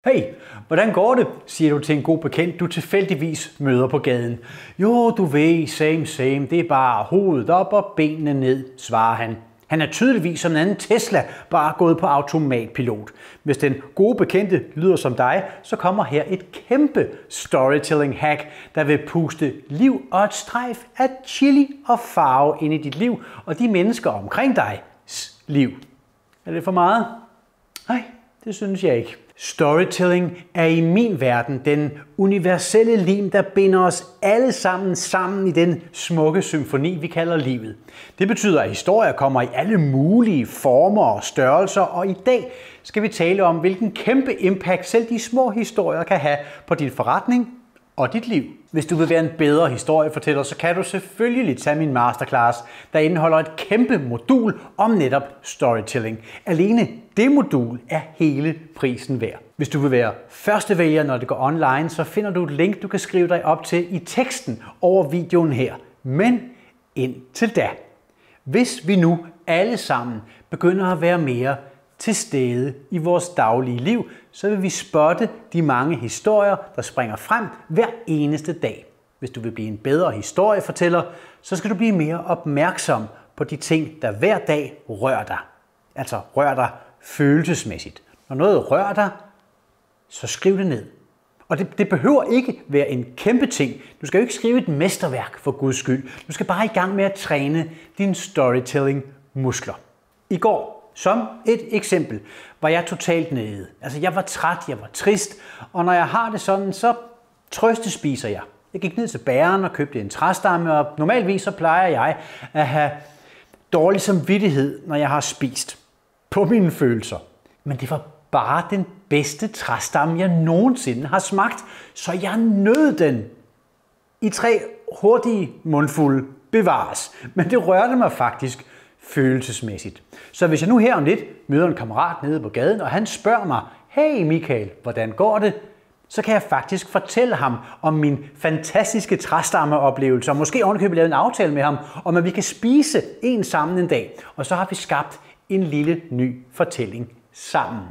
Hey, hvordan går det, siger du til en god bekendt, du tilfældigvis møder på gaden. Jo, du ved, same, det er bare hovedet op og benene ned, svarer han. Han er tydeligvis som en anden Tesla, bare gået på automatpilot. Hvis den gode bekendte lyder som dig, så kommer her et kæmpe storytelling hack, der vil puste liv og et strejf af chili og farve ind i dit liv og de mennesker omkring dig liv. Er det for meget? Nej, det synes jeg ikke. Storytelling er i min verden den universelle lim, der binder os alle sammen i den smukke symfoni, vi kalder livet. Det betyder, at historier kommer i alle mulige former og størrelser, og i dag skal vi tale om, hvilken kæmpe impact selv de små historier kan have på din forretning og dit liv. Hvis du vil være en bedre historiefortæller, så kan du selvfølgelig tage min masterclass, der indeholder et kæmpe modul om netop storytelling. Alene det modul er hele prisen værd. Hvis du vil være førstevælger, når det går online, så finder du et link, du kan skrive dig op til i teksten over videoen her. Men indtil da, hvis vi nu alle sammen begynder at være mere til stede i vores daglige liv, så vil vi spotte de mange historier, der springer frem hver eneste dag. Hvis du vil blive en bedre historiefortæller, så skal du blive mere opmærksom på de ting, der hver dag rører dig. Altså rører dig følelsesmæssigt. Når noget rører dig, så skriv det ned. Og det behøver ikke være en kæmpe ting. Du skal jo ikke skrive et mesterværk for Guds skyld. Du skal bare i gang med at træne dine storytelling-muskler. I går, som et eksempel, var jeg totalt nede. Altså jeg var træt, jeg var trist, og når jeg har det sådan, så trøstespiser jeg. Jeg gik ned til bageren og købte en træstamme, og normalvis så plejer jeg at have dårlig samvittighed, når jeg har spist på mine følelser. Men det var bare den bedste træstamme, jeg nogensinde har smagt, så jeg nød den. I 3 hurtige mundfulde bevares, men det rørte mig faktisk følelsesmæssigt. Så hvis jeg nu her om lidt møder en kammerat nede på gaden, og han spørger mig, hey Michael, hvordan går det? Så kan jeg faktisk fortælle ham om min fantastiske træstammeoplevelse, og måske ovenikøbet lave en aftale med ham, om at vi kan spise en sammen en dag. Og så har vi skabt en lille ny fortælling sammen.